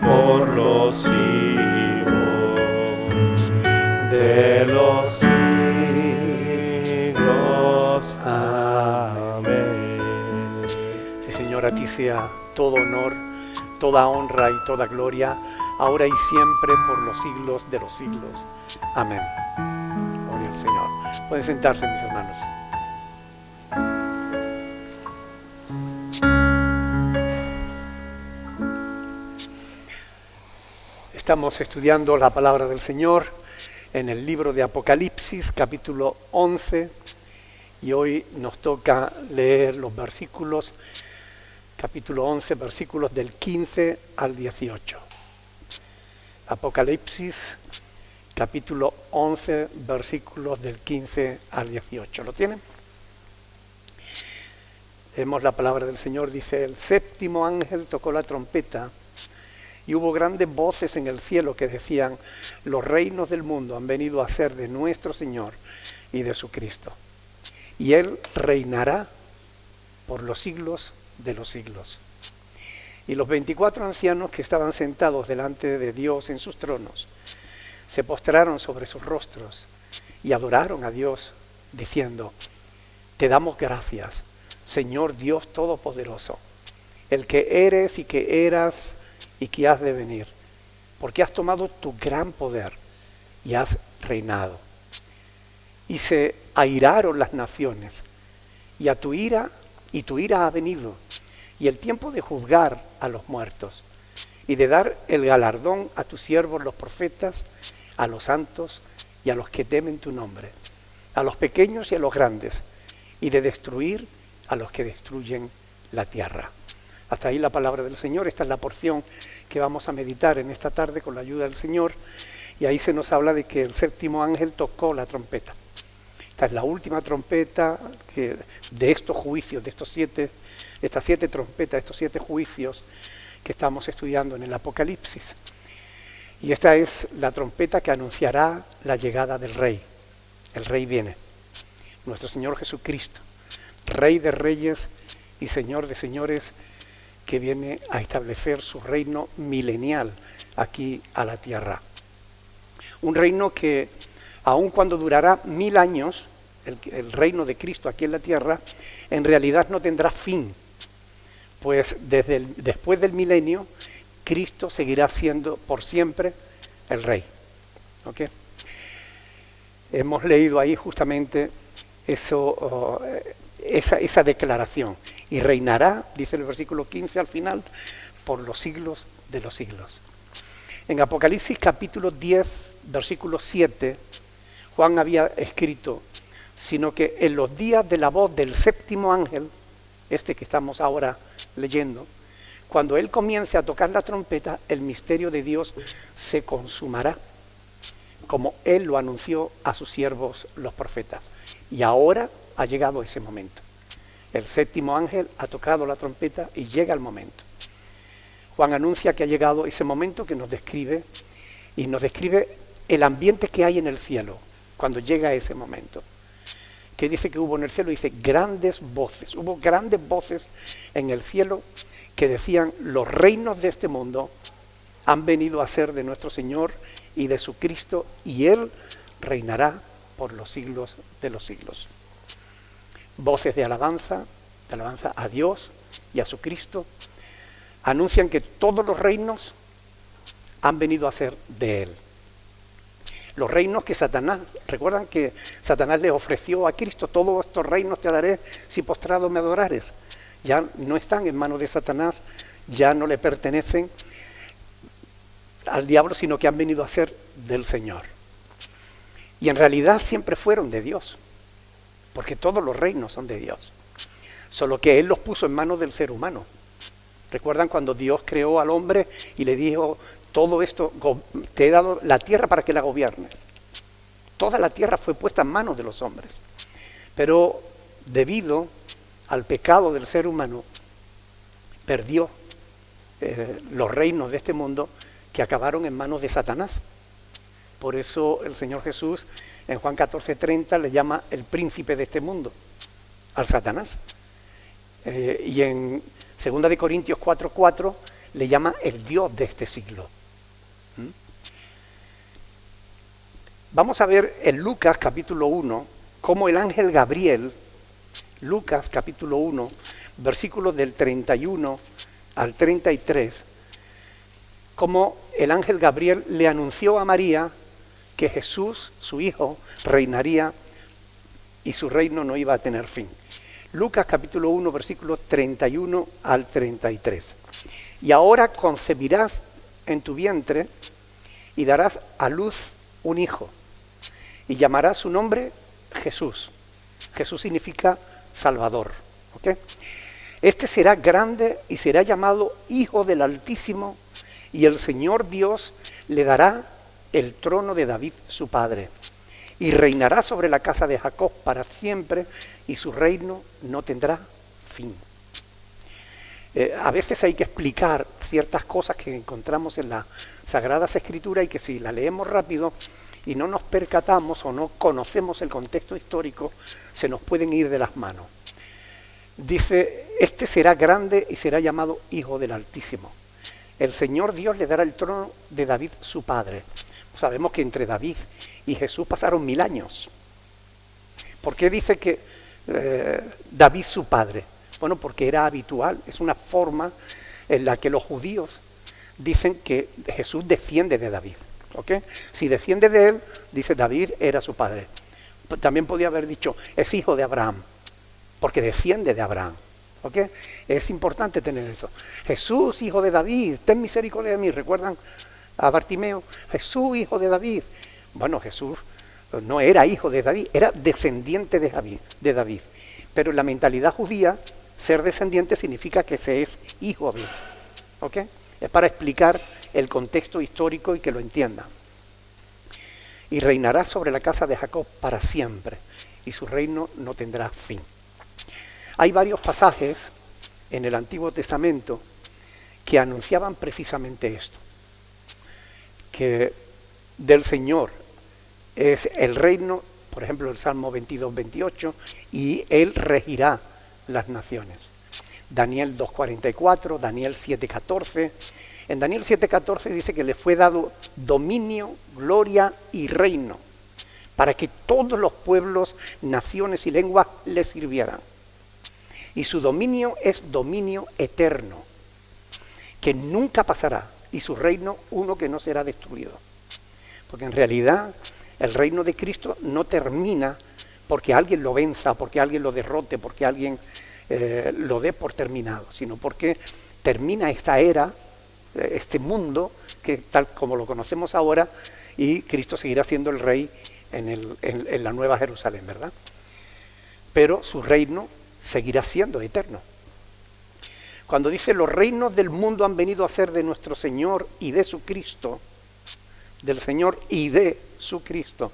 por los siglos de los siglos. Amén. Sí, Señor, a ti sea todo honor, toda honra y toda gloria, ahora y siempre, por los siglos de los siglos. Amén. Gloria al Señor. Pueden sentarse, mis hermanos. Estamos estudiando la palabra del Señor en el libro de Apocalipsis, capítulo 11, y hoy nos toca leer los versículos, capítulo 11, versículos del 15 al 18. Apocalipsis, capítulo 11, versículos del 15 al 18. ¿Lo tienen? Leemos la palabra del Señor, dice: el séptimo ángel tocó la trompeta, y hubo grandes voces en el cielo que decían: los reinos del mundo han venido a ser de nuestro Señor y de su Cristo, y Él reinará por los siglos de los siglos. Y los 24 ancianos que estaban sentados delante de Dios en sus tronos se postraron sobre sus rostros y adoraron a Dios, diciendo: te damos gracias, Señor Dios Todopoderoso, el que eres y que eras y que has de venir, porque has tomado tu gran poder y has reinado. Y se airaron las naciones, y tu ira ha venido, y el tiempo de juzgar a los muertos, y de dar el galardón a tus siervos los profetas, a los santos y a los que temen tu nombre, a los pequeños y a los grandes, y de destruir a los que destruyen la tierra. Hasta ahí la palabra del Señor. Esta es la porción que vamos a meditar en esta tarde con la ayuda del Señor. Y ahí se nos habla de que el séptimo ángel tocó la trompeta. Esta es la última trompeta de estos juicios, de estas siete trompetas, estos 7 juicios que estamos estudiando en el Apocalipsis. Y esta es la trompeta que anunciará la llegada del Rey. El Rey viene, nuestro Señor Jesucristo, Rey de reyes y Señor de señores, que viene a establecer su reino milenial aquí a la tierra. Un reino que, aun cuando durará 1000 años, el reino de Cristo aquí en la tierra, en realidad no tendrá fin, pues después del milenio, Cristo seguirá siendo por siempre el Rey. ¿Okay? Hemos leído ahí justamente eso, esa declaración. Y reinará, dice el versículo 15 al final, por los siglos de los siglos. En Apocalipsis capítulo 10, versículo 7, Juan había escrito: sino que en los días de la voz del séptimo ángel, este que estamos ahora leyendo, cuando él comience a tocar la trompeta, el misterio de Dios se consumará, como él lo anunció a sus siervos los profetas. Y ahora ha llegado ese momento. El séptimo ángel ha tocado la trompeta y llega el momento. Juan anuncia que ha llegado ese momento que nos describe, y nos describe el ambiente que hay en el cielo cuando llega ese momento. ¿Qué dice que hubo en el cielo? Dice grandes voces. Hubo grandes voces en el cielo que decían: los reinos de este mundo han venido a ser de nuestro Señor y de su Cristo, y Él reinará por los siglos de los siglos. Voces de alabanza a Dios y a su Cristo, anuncian que todos los reinos han venido a ser de Él. Los reinos que Satanás, recuerdan que Satanás le ofreció a Cristo: todos estos reinos te daré si postrado me adorares. Ya no están en manos de Satanás, ya no le pertenecen al diablo, sino que han venido a ser del Señor. Y en realidad siempre fueron de Dios, porque todos los reinos son de Dios, solo que Él los puso en manos del ser humano. ¿Recuerdan cuando Dios creó al hombre y le dijo: todo esto, te he dado la tierra para que la gobiernes? Toda la tierra fue puesta en manos de los hombres, pero debido al pecado del ser humano, perdió los reinos de este mundo, que acabaron en manos de Satanás. Por eso el Señor Jesús en Juan 14:30 le llama el príncipe de este mundo al Satanás. Y en 2 Corintios 4:4 le llama el Dios de este siglo. ¿Mm? Vamos a ver en Lucas capítulo 1 cómo el ángel Gabriel, Lucas capítulo 1, versículos del 31 al 33, cómo el ángel Gabriel le anunció a María que Jesús, su hijo, reinaría y su reino no iba a tener fin. Lucas capítulo 1, versículos 31 al 33. Y ahora concebirás en tu vientre y darás a luz un hijo, y llamarás su nombre Jesús. Jesús significa Salvador. ¿Okay? Este será grande y será llamado Hijo del Altísimo, y el Señor Dios le dará el trono de David su padre, y reinará sobre la casa de Jacob para siempre, y su reino no tendrá fin. A veces hay que explicar ciertas cosas que encontramos en las Sagradas Escrituras y que si las leemos rápido y no nos percatamos o no conocemos el contexto histórico, se nos pueden ir de las manos. Dice, este será grande y será llamado Hijo del Altísimo. El Señor Dios le dará el trono de David su padre. Sabemos que entre David y Jesús pasaron 1000 años. ¿Por qué dice que David su padre? Bueno, porque era habitual, es una forma en la que los judíos dicen que Jesús desciende de David. ¿Okay? Si desciende de él, dice David era su padre. También podía haber dicho, es hijo de Abraham, porque desciende de Abraham. ¿Okay? Es importante tener eso. Jesús, hijo de David, ten misericordia de mí. ¿Recuerdan a Bartimeo? Jesús, hijo de David. Bueno, Jesús no era hijo de David, era descendiente de David. Pero en la mentalidad judía, ser descendiente significa que se es hijo de ese. ¿Okay? Es para explicar el contexto histórico y que lo entiendan. Y reinará sobre la casa de Jacob para siempre, y su reino no tendrá fin. Hay varios pasajes en el Antiguo Testamento que anunciaban precisamente esto, que del Señor es el reino, por ejemplo el Salmo 22, 28, y Él regirá las naciones. Daniel 2:44, Daniel 7:14. En Daniel 7:14 dice que le fue dado dominio, gloria y reino, para que todos los pueblos, naciones y lenguas le sirvieran. Y su dominio es dominio eterno, que nunca pasará, y su reino uno que no será destruido. Porque en realidad el reino de Cristo no termina porque alguien lo venza, porque alguien lo derrote, porque alguien lo dé por terminado, sino porque termina esta era, este mundo, que tal como lo conocemos ahora, y Cristo seguirá siendo el rey en la Nueva Jerusalén, ¿verdad? Pero su reino seguirá siendo eterno. Cuando dice los reinos del mundo han venido a ser de nuestro Señor y de su Cristo, del Señor y de su Cristo,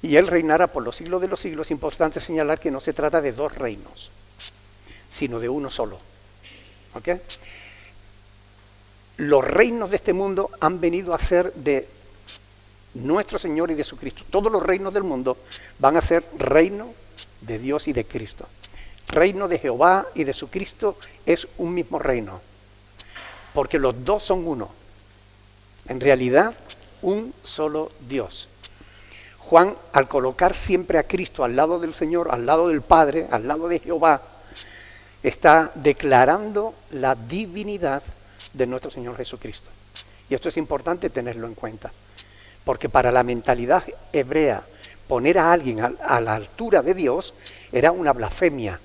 y Él reinará por los siglos de los siglos, es importante señalar que no se trata de dos reinos, sino de uno solo. ¿Ok? Los reinos de este mundo han venido a ser de nuestro Señor y de su Cristo. Todos los reinos del mundo van a ser reino de Dios y de Cristo. Reino de Jehová y de su Cristo es un mismo reino, porque los dos son uno. En realidad, un solo Dios. Juan, al colocar siempre a Cristo al lado del Señor, al lado del Padre, al lado de Jehová, está declarando la divinidad de nuestro Señor Jesucristo. Y esto es importante tenerlo en cuenta, porque para la mentalidad hebrea, poner a alguien a la altura de Dios era una blasfemia.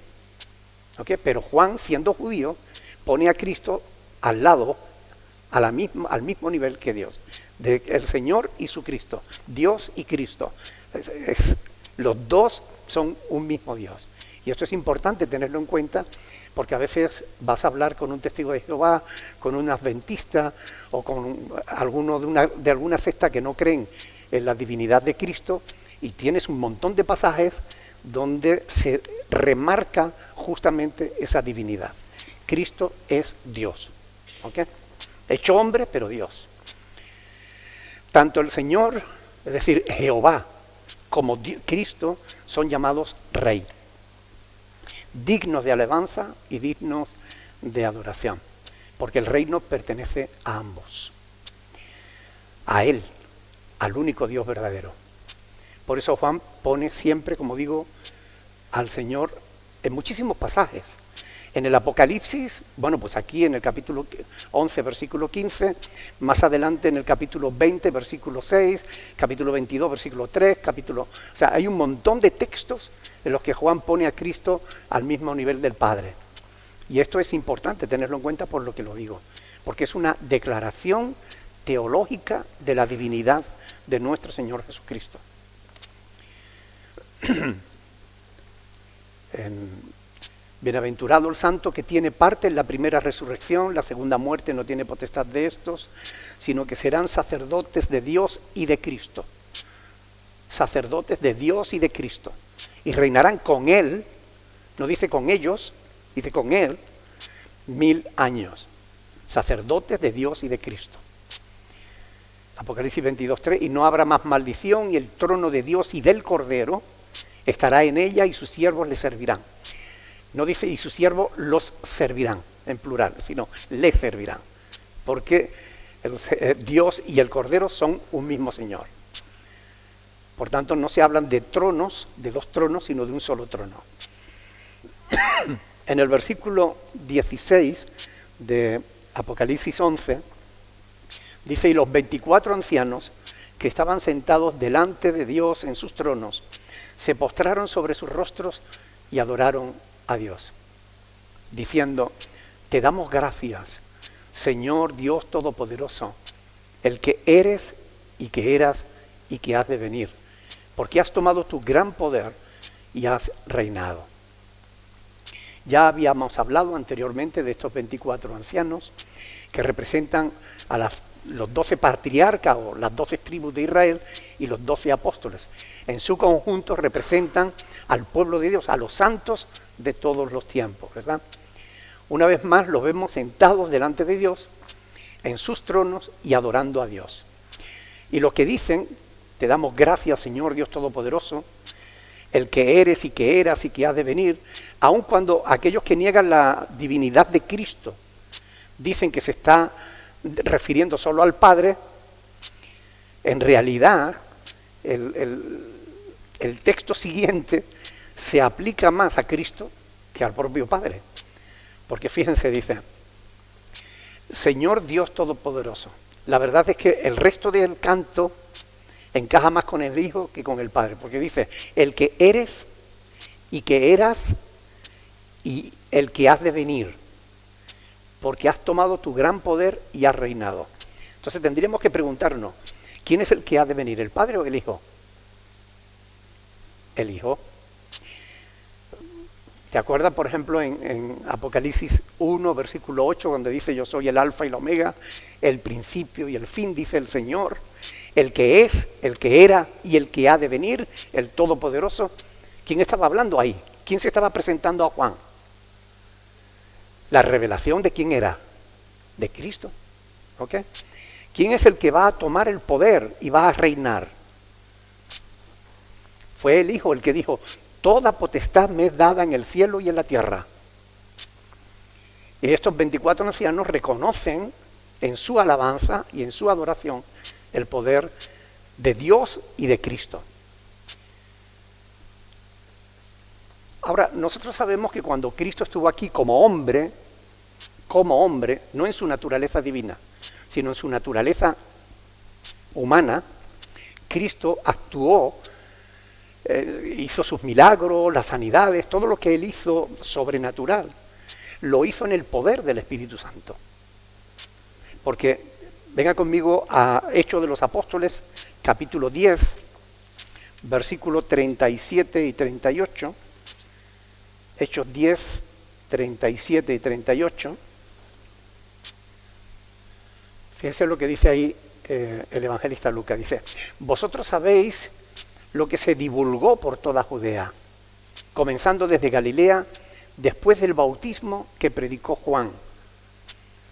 ¿Okay? Pero Juan, siendo judío, pone a Cristo al lado, al mismo nivel que Dios. El Señor y su Cristo, Dios y Cristo. Los dos son un mismo Dios. Y esto es importante tenerlo en cuenta, porque a veces vas a hablar con un testigo de Jehová, con un adventista o con alguno de alguna secta que no creen en la divinidad de Cristo, y tienes un montón de pasajes donde se remarca justamente esa divinidad. Cristo es Dios, ¿okay? Hecho hombre, pero Dios. Tanto el Señor, es decir, Jehová, como Cristo son llamados Rey, dignos de alabanza y dignos de adoración. porque el reino pertenece a ambos, a Él, al único Dios verdadero. Por eso Juan pone siempre, como digo, al Señor en muchísimos pasajes. En el Apocalipsis, bueno, pues aquí en el capítulo 11, versículo 15, más adelante en el capítulo 20, versículo 6, capítulo 22, versículo 3, o sea, hay un montón de textos en los que Juan pone a Cristo al mismo nivel del Padre. Y esto es importante tenerlo en cuenta por lo que lo digo, porque es una declaración teológica de la divinidad de nuestro Señor Jesucristo. Bienaventurado el santo que tiene parte en la primera resurrección, la segunda muerte no tiene potestad de estos, sino que serán sacerdotes de Dios y de Cristo. Sacerdotes de Dios y de Cristo. Y reinarán con Él, no dice con ellos, dice con Él, 1000 años. Sacerdotes de Dios y de Cristo. Apocalipsis 22:3, y no habrá más maldición, y el trono de Dios y del Cordero estará en ella, y sus siervos le servirán. No dice y sus siervos los servirán, en plural, sino les servirán. Porque Dios y el Cordero son un mismo Señor. Por tanto, no se hablan de tronos, de dos tronos, sino de un solo trono. En el versículo 16 de Apocalipsis 11, dice, y los 24 ancianos que estaban sentados delante de Dios en sus tronos, se postraron sobre sus rostros y adoraron a Dios, diciendo, te damos gracias, Señor Dios Todopoderoso, el que eres y que eras y que has de venir, porque has tomado tu gran poder y has reinado. Ya habíamos hablado anteriormente de estos 24 ancianos que representan a los 12 patriarcas o las 12 tribus de Israel y los 12 apóstoles. En su conjunto representan al pueblo de Dios, a los santos de todos los tiempos, ¿verdad? Una vez más los vemos sentados delante de Dios, en sus tronos y adorando a Dios. Y lo que dicen, te damos gracias, Señor Dios Todopoderoso, el que eres y que eras y que has de venir, aun cuando aquellos que niegan la divinidad de Cristo dicen que se está refiriendo solo al Padre, en realidad el texto siguiente se aplica más a Cristo que al propio Padre. Porque fíjense, dice, Señor Dios Todopoderoso. La verdad es que el resto del canto encaja más con el Hijo que con el Padre, porque dice, el que eres y que eras y el que has de venir, porque has tomado tu gran poder y has reinado. Entonces tendríamos que preguntarnos, ¿quién es el que ha de venir, el Padre o el Hijo? El Hijo. ¿Te acuerdas, por ejemplo, en Apocalipsis 1, versículo 8, donde dice, yo soy el alfa y el omega, el principio y el fin, dice el Señor, el que es, el que era y el que ha de venir, el Todopoderoso? ¿Quién estaba hablando ahí? ¿Quién se estaba presentando a Juan? La revelación de quién era, de Cristo. ¿Ok? ¿Quién es el que va a tomar el poder y va a reinar? Fue el Hijo el que dijo, toda potestad me es dada en el cielo y en la tierra. Y estos 24 ancianos reconocen en su alabanza y en su adoración el poder de Dios y de Cristo. Ahora, nosotros sabemos que cuando Cristo estuvo aquí como hombre, no en su naturaleza divina, sino en su naturaleza humana, Cristo actuó, hizo sus milagros, las sanidades, todo lo que Él hizo sobrenatural, lo hizo en el poder del Espíritu Santo. Porque, venga conmigo a Hechos de los Apóstoles, capítulo 10, versículos 37 y 38. Hechos 10, 37 y 38. Fíjense lo que dice ahí el evangelista Lucas. Dice, vosotros sabéis lo que se divulgó por toda Judea, comenzando desde Galilea, después del bautismo que predicó Juan,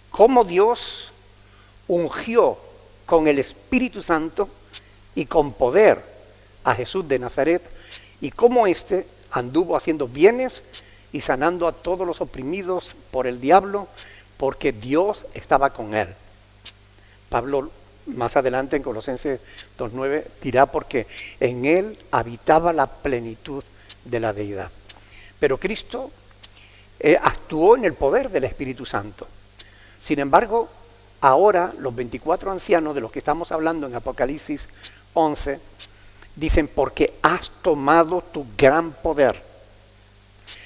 cómo Dios ungió con el Espíritu Santo y con poder a Jesús de Nazaret, y cómo éste anduvo haciendo bienes y sanando a todos los oprimidos por el diablo, porque Dios estaba con él. Pablo más adelante en Colosenses 2:9 dirá porque en él habitaba la plenitud de la deidad. Pero Cristo actuó en el poder del Espíritu Santo. Sin embargo, ahora los 24 ancianos de los que estamos hablando en Apocalipsis 11 dicen porque has tomado tu gran poder.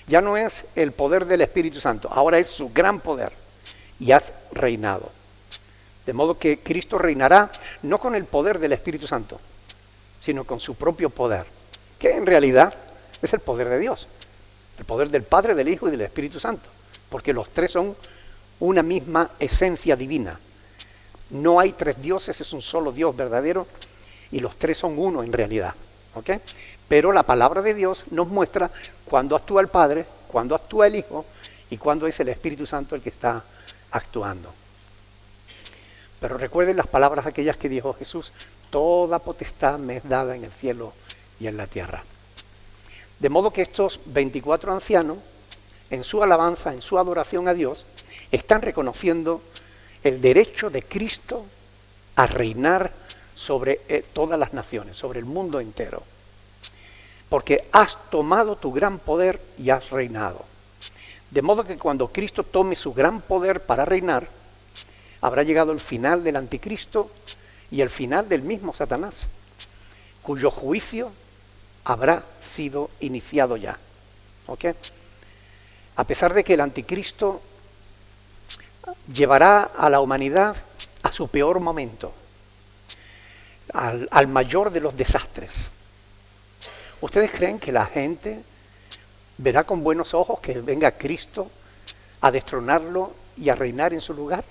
Ya no es el poder del Espíritu Santo, ahora es su gran poder y has reinado. De modo que Cristo reinará no con el poder del Espíritu Santo, sino con su propio poder, que en realidad es el poder de Dios, el poder del Padre, del Hijo y del Espíritu Santo, porque los tres son una misma esencia divina. No hay tres dioses, es un solo Dios verdadero y los tres son uno en realidad. ¿Ok? Pero la palabra de Dios nos muestra cuándo actúa el Padre, cuándo actúa el Hijo y cuándo es el Espíritu Santo el que está actuando. Pero recuerden las palabras aquellas que dijo Jesús: toda potestad me es dada en el cielo y en la tierra. De modo que estos 24 ancianos, en su alabanza, en su adoración a Dios, están reconociendo el derecho de Cristo a reinar sobre todas las naciones, sobre el mundo entero. Porque has tomado tu gran poder y has reinado. De modo que cuando Cristo tome su gran poder para reinar, habrá llegado el final del anticristo y el final del mismo Satanás, cuyo juicio habrá sido iniciado ya. ¿Ok? A pesar de que el anticristo llevará a la humanidad a su peor momento, al mayor de los desastres. ¿Ustedes creen que la gente verá con buenos ojos que venga Cristo a destronarlo y a reinar en su lugar?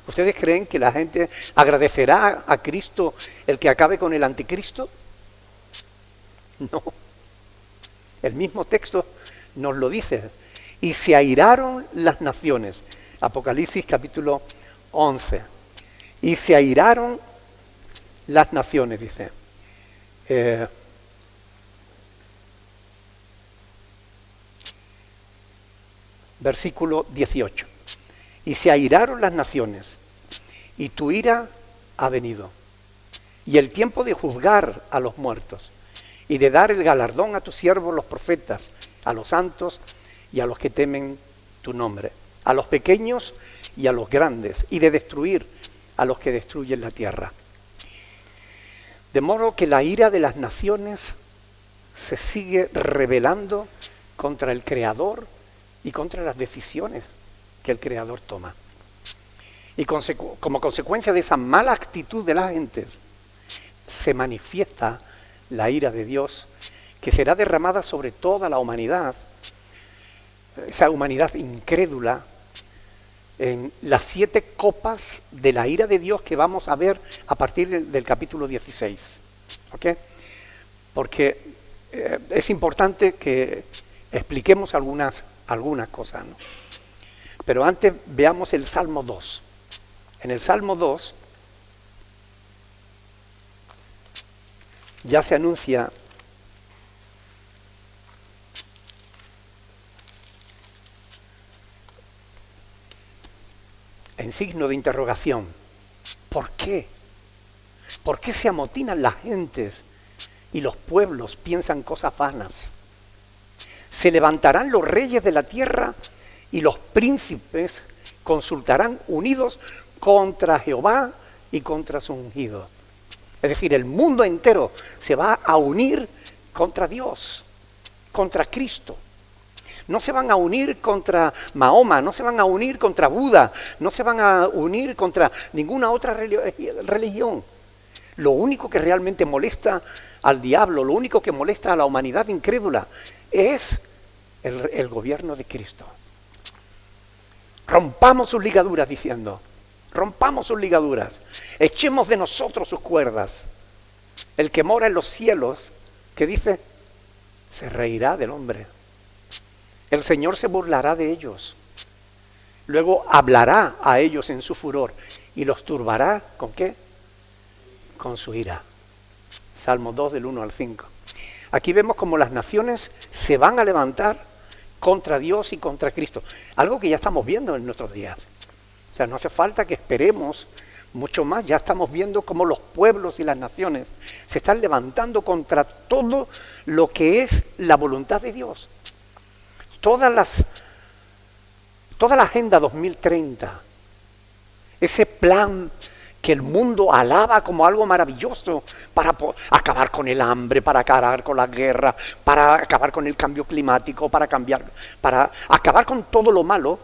¿Ustedes creen que la gente agradecerá a Cristo el que acabe con el anticristo? No. El mismo texto nos lo dice. Y se airaron las naciones. Apocalipsis capítulo 11. Y se airaron las naciones, dice. Versículo 18. Y se airaron las naciones, y tu ira ha venido. Y el tiempo de juzgar a los muertos, y de dar el galardón a tus siervos los profetas, a los santos y a los que temen tu nombre, a los pequeños y a los grandes, y de destruir a los que destruyen la tierra. De modo que la ira de las naciones se sigue rebelando contra el Creador y contra las decisiones que el Creador toma. Y como consecuencia de esa mala actitud de las gentes, se manifiesta la ira de Dios, que será derramada sobre toda la humanidad, esa humanidad incrédula, en las 7 copas de la ira de Dios que vamos a ver a partir del capítulo 16. ¿Ok? Porque es importante que expliquemos algunas cosas, ¿no? Pero antes veamos el Salmo 2. En el Salmo 2 ya se anuncia en signo de interrogación. ¿Por qué? ¿Por qué se amotinan las gentes y los pueblos piensan cosas vanas? Se levantarán los reyes de la tierra y los príncipes consultarán unidos contra Jehová y contra su ungido. Es decir, el mundo entero se va a unir contra Dios, contra Cristo. No se van a unir contra Mahoma, no se van a unir contra Buda, no se van a unir contra ninguna otra religión. Lo único que realmente molesta al diablo, lo único que molesta a la humanidad incrédula es el gobierno de Cristo. Rompamos sus ligaduras, diciendo, rompamos sus ligaduras, echemos de nosotros sus cuerdas. El que mora en los cielos, ¿qué dice? Se reirá del hombre. El Señor se burlará de ellos. Luego hablará a ellos en su furor y los turbará, ¿con qué? Con su ira. Salmo 2 del 1 al 5. Aquí vemos como las naciones se van a levantar contra Dios y contra Cristo. Algo que ya estamos viendo en nuestros días. O sea, no hace falta que esperemos mucho más. Ya estamos viendo cómo los pueblos y las naciones se están levantando contra todo lo que es la voluntad de Dios. Toda la Agenda 2030, ese plan que el mundo alaba como algo maravilloso para acabar con el hambre, para acabar con la guerra, para acabar con el cambio climático, para acabar con todo lo malo,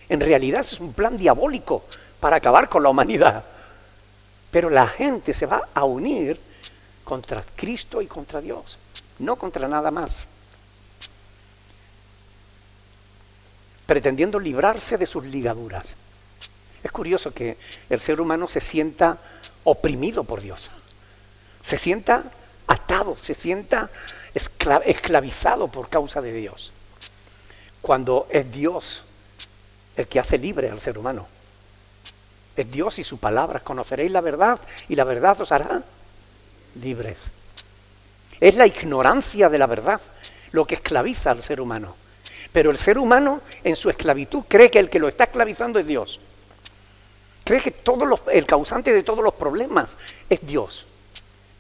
en realidad es un plan diabólico para acabar con la humanidad. Pero la gente se va a unir contra Cristo y contra Dios, no contra nada más, pretendiendo librarse de sus ligaduras. Es curioso que el ser humano se sienta oprimido por Dios, se sienta atado, se sienta esclavizado por causa de Dios, cuando es Dios el que hace libre al ser humano. Es Dios y su palabra. Conoceréis la verdad y la verdad os hará libres. Es la ignorancia de la verdad lo que esclaviza al ser humano. Pero el ser humano en su esclavitud cree que el que lo está esclavizando es Dios. Cree que el causante de todos los problemas es Dios.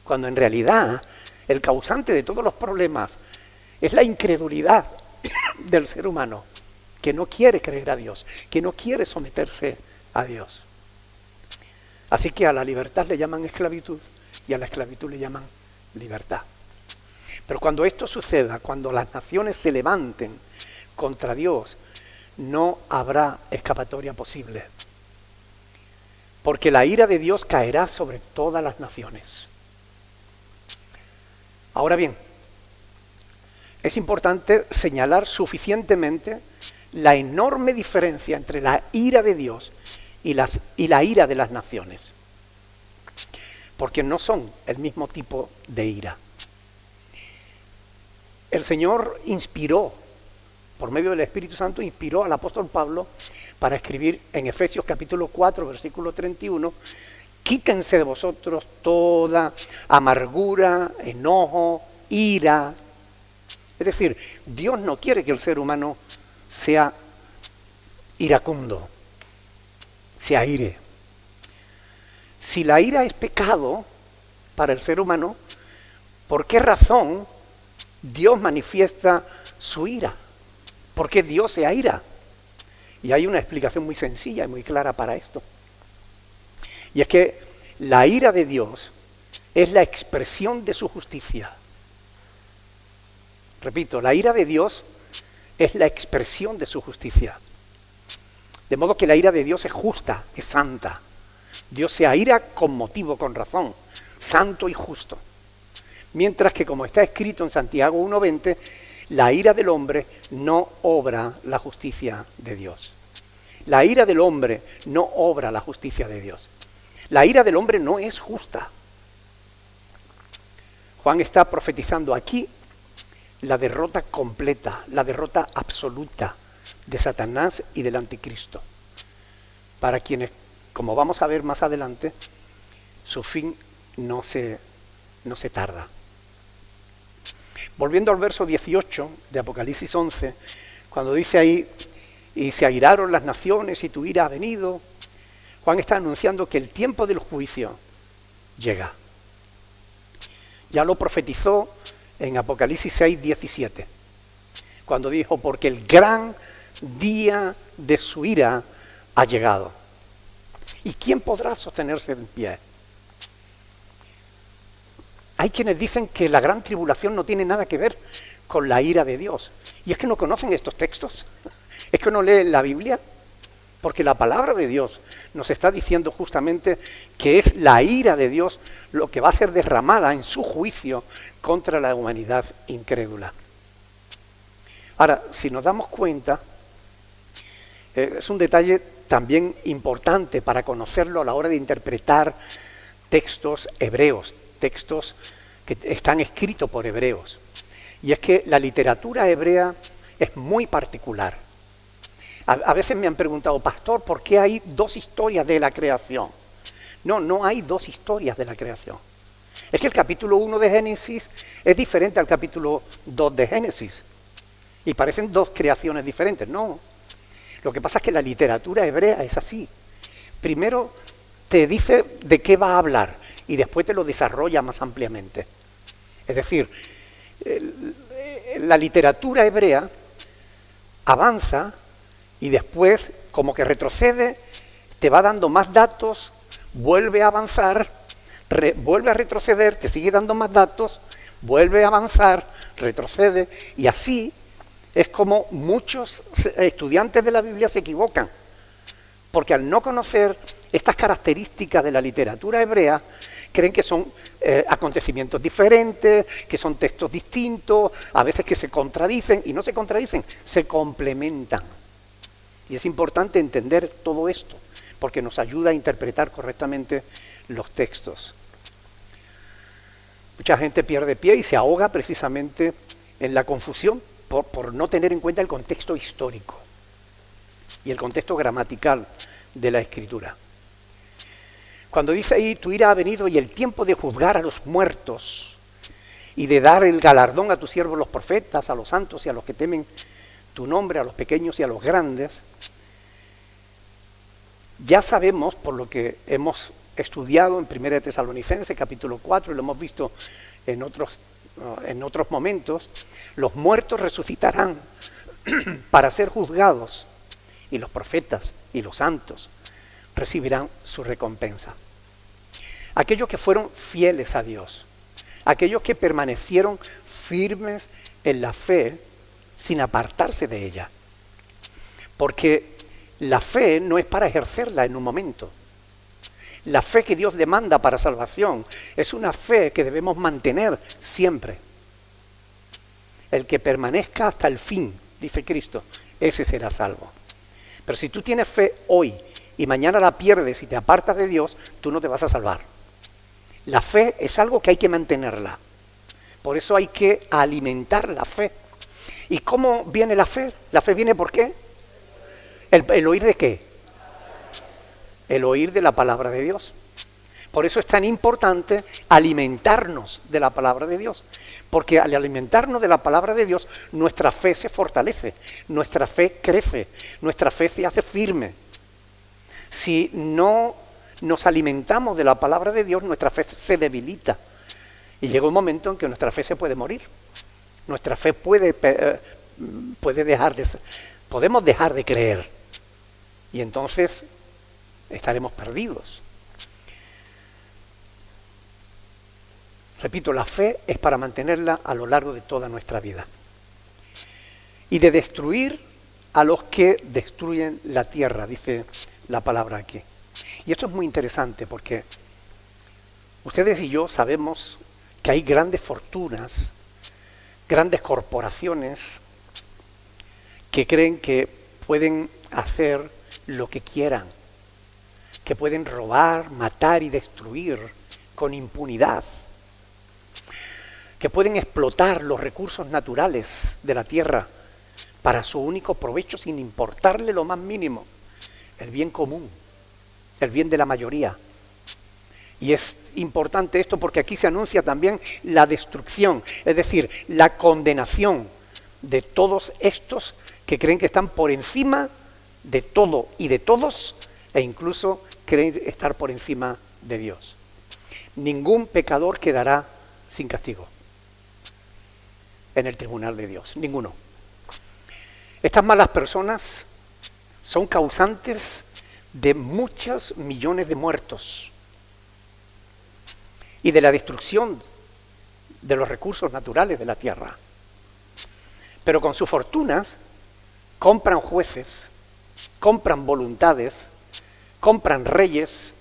Cuando en realidad el causante de todos los problemas es la incredulidad del ser humano, que no quiere creer a Dios, que no quiere someterse a Dios. Así que a la libertad le llaman esclavitud y a la esclavitud le llaman libertad. Pero cuando esto suceda, cuando las naciones se levanten contra Dios, no habrá escapatoria posible. Porque la ira de Dios caerá sobre todas las naciones. Ahora bien, es importante señalar suficientemente la enorme diferencia entre la ira de Dios y la ira de las naciones, porque no son el mismo tipo de ira. El Señor inspiró, por medio del Espíritu Santo, inspiró al apóstol Pablo para escribir en Efesios capítulo 4, versículo 31, quítense de vosotros toda amargura, enojo, ira. Es decir, Dios no quiere que el ser humano sea iracundo, se aire. Si la ira es pecado para el ser humano, ¿por qué razón Dios manifiesta su ira? ¿Por qué Dios se aira? Y hay una explicación muy sencilla y muy clara para esto. Y es que la ira de Dios es la expresión de su justicia. Repito, la ira de Dios es la expresión de su justicia. De modo que la ira de Dios es justa, es santa. Dios se aira con motivo, con razón, santo y justo. Mientras que, como está escrito en Santiago 1:20, la ira del hombre no obra la justicia de Dios. La ira del hombre no obra la justicia de Dios. La ira del hombre no es justa. Juan está profetizando aquí la derrota completa, la derrota absoluta de Satanás y del anticristo, para quienes, como vamos a ver más adelante, su fin no se tarda. Volviendo al verso 18 de Apocalipsis 11, cuando dice ahí, y se airaron las naciones y tu ira ha venido, Juan está anunciando que el tiempo del juicio llega. Ya lo profetizó en Apocalipsis 6, 17, cuando dijo, porque el gran día de su ira ha llegado. ¿Y quién podrá sostenerse en pie? Hay quienes dicen que la gran tribulación no tiene nada que ver con la ira de Dios. Y es que no conocen estos textos. Es que no leen la Biblia. Porque la palabra de Dios nos está diciendo justamente que es la ira de Dios lo que va a ser derramada en su juicio contra la humanidad incrédula. Ahora, si nos damos cuenta, es un detalle también importante para conocerlo a la hora de interpretar textos hebreos, textos que están escritos por hebreos. Y es que la literatura hebrea es muy particular. A veces me han preguntado, pastor, ¿por qué hay dos historias de la creación? No hay dos historias de la creación. Es que el capítulo 1 de Génesis es diferente al capítulo 2 de Génesis. Y parecen dos creaciones diferentes. No. Lo que pasa es que la literatura hebrea es así. Primero te dice de qué va a hablar y después te lo desarrolla más ampliamente. Es decir, la literatura hebrea avanza y después, como que retrocede, te va dando más datos, vuelve a avanzar, vuelve a retroceder, te sigue dando más datos, vuelve a avanzar, retrocede, y así es como muchos estudiantes de la Biblia se equivocan, porque al no conocer estas características de la literatura hebrea, creen que son acontecimientos diferentes, que son textos distintos, a veces que se contradicen, y no se contradicen, se complementan. Y es importante entender todo esto, porque nos ayuda a interpretar correctamente los textos. Mucha gente pierde pie y se ahoga precisamente en la confusión por no tener en cuenta el contexto histórico y el contexto gramatical de la Escritura. Cuando dice ahí, tu ira ha venido y el tiempo de juzgar a los muertos y de dar el galardón a tus siervos los profetas, a los santos y a los que temen tu nombre, a los pequeños y a los grandes, ya sabemos, por lo que hemos estudiado en 1 Tesalonicenses capítulo 4 y lo hemos visto en otros momentos, los muertos resucitarán para ser juzgados y los profetas y los santos recibirán su recompensa. Aquellos que fueron fieles a Dios, aquellos que permanecieron firmes en la fe sin apartarse de ella, porque la fe no es para ejercerla en un momento. La fe que Dios demanda para salvación es una fe que debemos mantener siempre. El que permanezca hasta el fin, dice Cristo, ese será salvo. Pero si tú tienes fe hoy y mañana la pierdes y te apartas de Dios, tú no te vas a salvar. La fe es algo que hay que mantenerla. Por eso hay que alimentar la fe. ¿Y cómo viene la fe? La fe viene ¿por qué? ¿El oír de qué? El oír de la palabra de Dios. Por eso es tan importante alimentarnos de la palabra de Dios. Porque al alimentarnos de la palabra de Dios, nuestra fe se fortalece, nuestra fe crece, nuestra fe se hace firme. Si no nos alimentamos de la palabra de Dios, nuestra fe se debilita. Y llega un momento en que nuestra fe se puede morir. Nuestra fe puede dejar de ser, podemos dejar de creer. Y entonces estaremos perdidos. Repito, la fe es para mantenerla a lo largo de toda nuestra vida. Y de destruir a los que destruyen la tierra, dice la palabra aquí. Y esto es muy interesante porque ustedes y yo sabemos que hay grandes fortunas, grandes corporaciones que creen que pueden hacer lo que quieran, que pueden robar, matar y destruir con impunidad, que pueden explotar los recursos naturales de la tierra para su único provecho sin importarle lo más mínimo, el bien común, el bien de la mayoría. Y es importante esto porque aquí se anuncia también la destrucción, es decir, la condenación de todos estos que creen que están por encima de todo y de todos, e incluso creen estar por encima de Dios. Ningún pecador quedará sin castigo en el tribunal de Dios, ninguno. Estas malas personas son causantes de muchos millones de muertos y de la destrucción de los recursos naturales de la tierra. Pero con sus fortunas compran jueces, compran voluntades, compran reyes,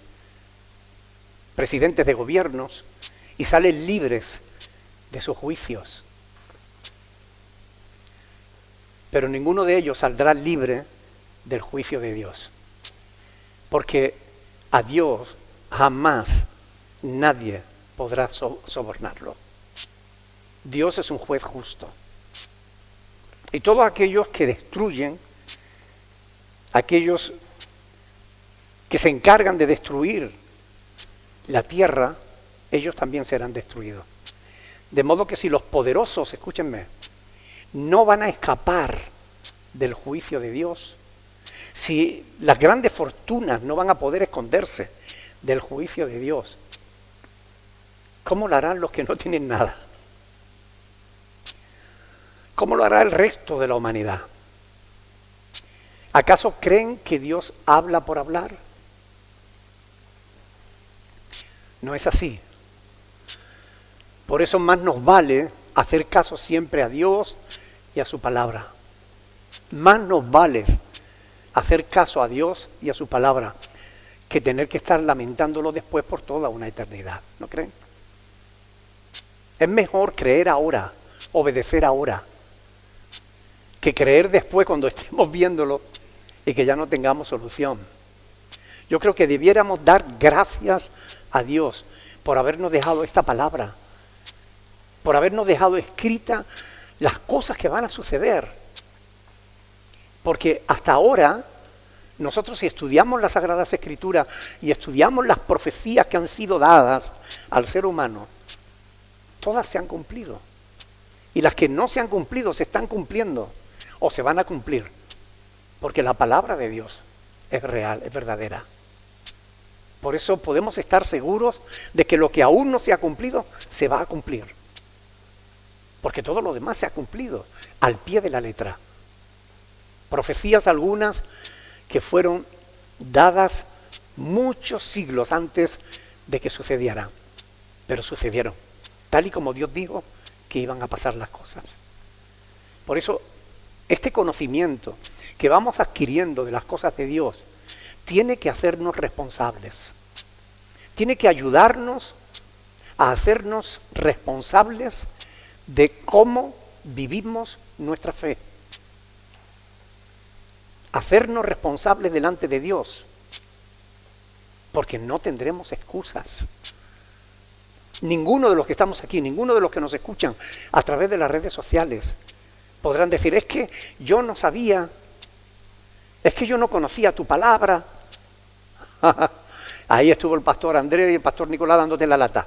presidentes de gobiernos y salen libres de sus juicios. Pero ninguno de ellos saldrá libre del juicio de Dios. Porque a Dios jamás nadie podrá sobornarlo. Dios es un juez justo. Y todos aquellos que destruyen, aquellos que se encargan de destruir la tierra, ellos también serán destruidos. De modo que si los poderosos, escúchenme, no van a escapar del juicio de Dios, si las grandes fortunas no van a poder esconderse del juicio de Dios, ¿cómo lo harán los que no tienen nada? ¿Cómo lo hará el resto de la humanidad? ¿Acaso creen que Dios habla por hablar? No es así. Por eso más nos vale hacer caso siempre a Dios y a su palabra. Más nos vale hacer caso a Dios y a su palabra que tener que estar lamentándolo después por toda una eternidad. ¿No creen? Es mejor creer ahora, obedecer ahora, que creer después cuando estemos viéndolo y que ya no tengamos solución. Yo creo que debiéramos dar gracias a Dios por habernos dejado esta palabra, por habernos dejado escrita las cosas que van a suceder. Porque hasta ahora, nosotros si estudiamos las Sagradas Escrituras y estudiamos las profecías que han sido dadas al ser humano, todas se han cumplido. Y las que no se han cumplido se están cumpliendo o se van a cumplir. Porque la palabra de Dios es real, es verdadera. Por eso podemos estar seguros de que lo que aún no se ha cumplido, se va a cumplir. Porque todo lo demás se ha cumplido al pie de la letra. Profecías algunas que fueron dadas muchos siglos antes de que sucedieran. Pero sucedieron, tal y como Dios dijo que iban a pasar las cosas. Por eso, este conocimiento que vamos adquiriendo de las cosas de Dios tiene que hacernos responsables. Tiene que ayudarnos a hacernos responsables de cómo vivimos nuestra fe. Hacernos responsables delante de Dios, porque no tendremos excusas. Ninguno de los que estamos aquí, ninguno de los que nos escuchan a través de las redes sociales, podrán decir, es que yo no sabía, es que yo no conocía tu palabra. Ahí estuvo el pastor Andrés y el pastor Nicolás dándote la lata.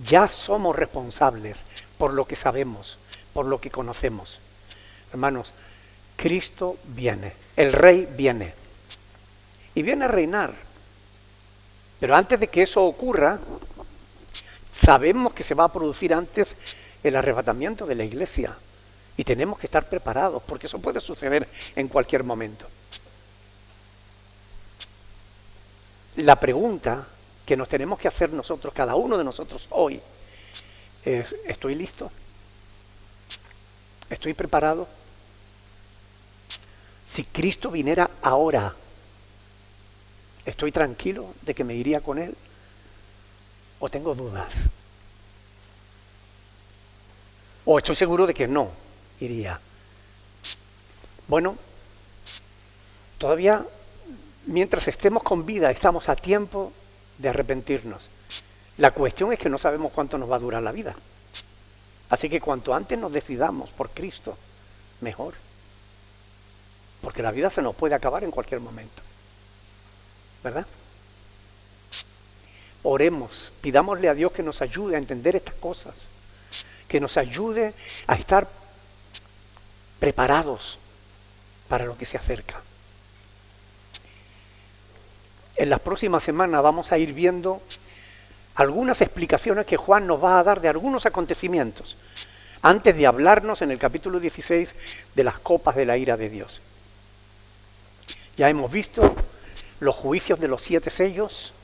Ya somos responsables por lo que sabemos, por lo que conocemos. Hermanos, Cristo viene, el Rey viene. Y viene a reinar. Pero antes de que eso ocurra, sabemos que se va a producir antes el arrebatamiento de la iglesia. Y tenemos que estar preparados, porque eso puede suceder en cualquier momento. La pregunta que nos tenemos que hacer nosotros, cada uno de nosotros hoy, es, ¿estoy listo? ¿Estoy preparado? Si Cristo viniera ahora, ¿estoy tranquilo de que me iría con Él? ¿O tengo dudas? ¿O estoy seguro de que no iría? Bueno, todavía mientras estemos con vida estamos a tiempo de arrepentirnos. La cuestión es que no sabemos cuánto nos va a durar la vida. Así que cuanto antes nos decidamos por Cristo, mejor. Porque la vida se nos puede acabar en cualquier momento. ¿Verdad? Oremos, pidámosle a Dios que nos ayude a entender estas cosas, que nos ayude a estar preparados para lo que se acerca. En las próximas semanas vamos a ir viendo algunas explicaciones que Juan nos va a dar de algunos acontecimientos, antes de hablarnos en el capítulo 16 de las copas de la ira de Dios. Ya hemos visto los juicios de los 7 sellos,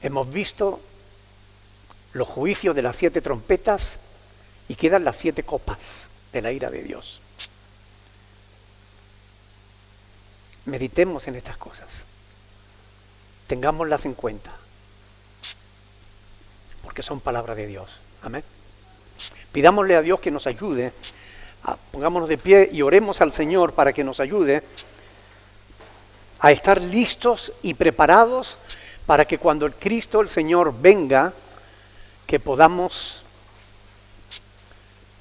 hemos visto los juicios de las 7 trompetas y quedan las 7 copas de la ira de Dios. Meditemos en estas cosas, tengámoslas en cuenta, porque son palabra de Dios. Amén. Pidámosle a Dios que nos ayude, pongámonos de pie y oremos al Señor para que nos ayude a estar listos y preparados para que cuando el Cristo, el Señor, venga, que podamos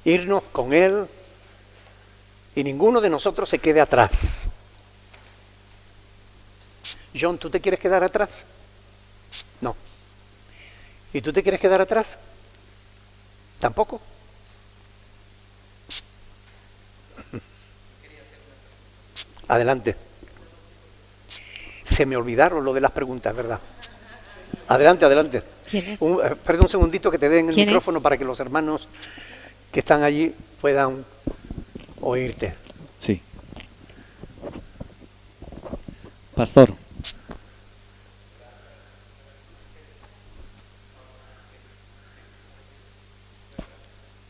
irnos con Él y ninguno de nosotros se quede atrás. John, ¿tú te quieres quedar atrás? No. ¿Y tú te quieres quedar atrás? ¿Tampoco? Adelante. Se me olvidaron lo de las preguntas, ¿verdad? Adelante, adelante. ¿Quién es? Espera un segundito que te den el ¿Quién micrófono para que los hermanos que están allí puedan oírte. Sí. Pastor.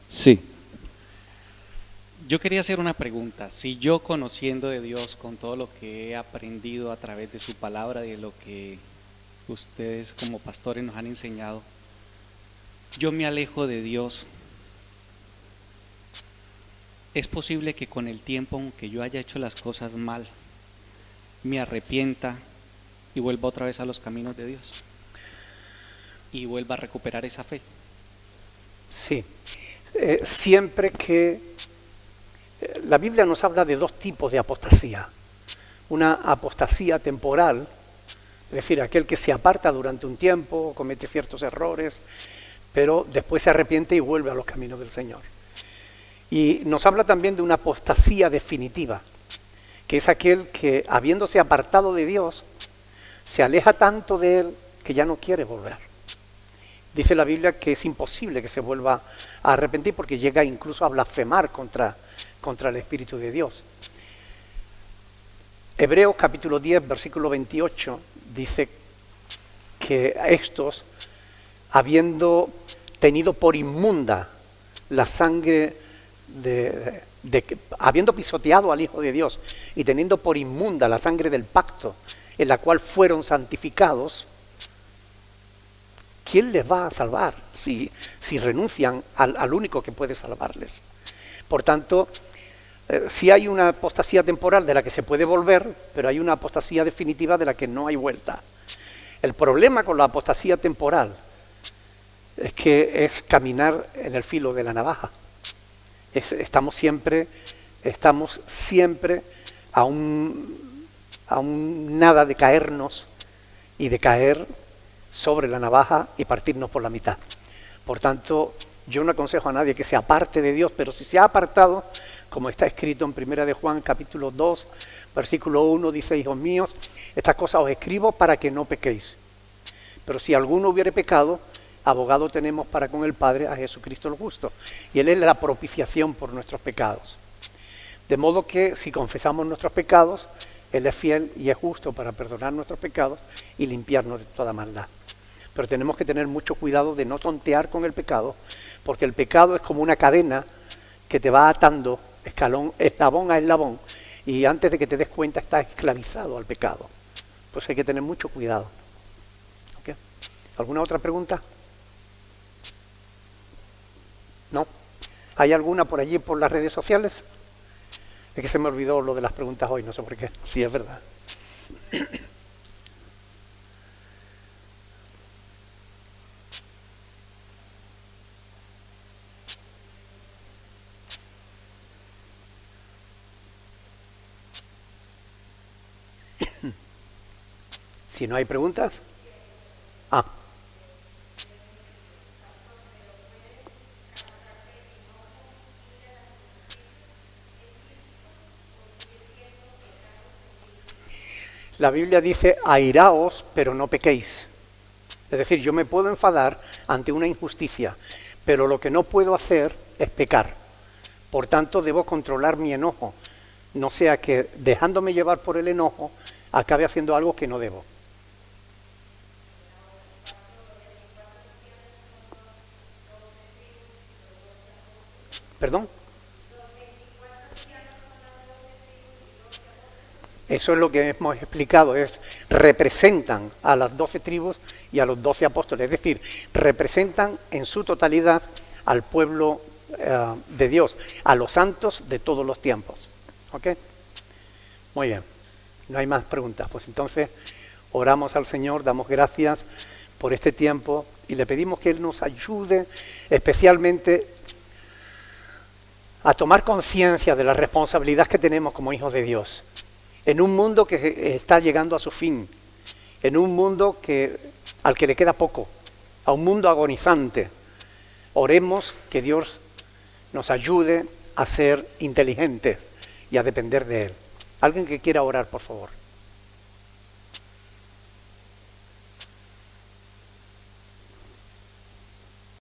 Sí. Yo quería hacer una pregunta. Si yo, conociendo de Dios con todo lo que he aprendido a través de su palabra, de lo que ustedes como pastores nos han enseñado, yo me alejo de Dios, ¿es posible que con el tiempo, aunque yo haya hecho las cosas mal, me arrepienta y vuelva otra vez a los caminos de Dios? Y vuelva a recuperar esa fe. Sí. Siempre que la Biblia nos habla de dos tipos de apostasía. Una apostasía temporal, es decir, aquel que se aparta durante un tiempo, comete ciertos errores, pero después se arrepiente y vuelve a los caminos del Señor. Y nos habla también de una apostasía definitiva, que es aquel que, habiéndose apartado de Dios, se aleja tanto de Él que ya no quiere volver. Dice la Biblia que es imposible que se vuelva a arrepentir porque llega incluso a blasfemar contra el Espíritu de Dios. Hebreos capítulo 10, versículo 28, dice que estos, habiendo tenido por inmunda la sangre habiendo pisoteado al Hijo de Dios y teniendo por inmunda la sangre del pacto en la cual fueron santificados, ¿quién les va a salvar si renuncian al único que puede salvarles? Por tanto, sí hay una apostasía temporal de la que se puede volver, pero hay una apostasía definitiva de la que no hay vuelta. El problema con la apostasía temporal es que es caminar en el filo de la navaja. Estamos siempre a un nada de caernos y de caer sobre la navaja y partirnos por la mitad. Por tanto, yo no aconsejo a nadie que se aparte de Dios, pero si se ha apartado, como está escrito en 1 de Juan capítulo 2, versículo 1, dice: hijos míos, estas cosas os escribo para que no pequéis. Pero si alguno hubiere pecado, abogado tenemos para con el Padre, a Jesucristo el justo, y Él es la propiciación por nuestros pecados. De modo que si confesamos nuestros pecados, Él es fiel y es justo para perdonar nuestros pecados y limpiarnos de toda maldad. Pero tenemos que tener mucho cuidado de no tontear con el pecado, porque el pecado es como una cadena que te va atando eslabón a eslabón, y antes de que te des cuenta estás esclavizado al pecado. Pues hay que tener mucho cuidado. ¿Okay? ¿Alguna otra pregunta? ¿No? ¿Hay alguna por allí por las redes sociales? Es que se me olvidó lo de las preguntas hoy, no sé por qué. Sí, es verdad. Si no hay preguntas. La Biblia dice: airaos, pero no pequéis. Es decir, yo me puedo enfadar ante una injusticia, pero lo que no puedo hacer es pecar. Por tanto, debo controlar mi enojo, no sea que dejándome llevar por el enojo acabe haciendo algo que no debo. ¿Perdón? Eso es lo que hemos explicado, representan a las 12 tribus y a los 12 apóstoles, es decir, representan en su totalidad al pueblo de Dios, a los santos de todos los tiempos. ¿Ok? Muy bien, no hay más preguntas, pues entonces oramos al Señor, damos gracias por este tiempo y le pedimos que Él nos ayude especialmente a tomar conciencia de la responsabilidad que tenemos como hijos de Dios. En un mundo que está llegando a su fin, en un mundo al que le queda poco, a un mundo agonizante, Oremos que Dios nos ayude a ser inteligentes y a depender de Él. Alguien que quiera orar, por favor.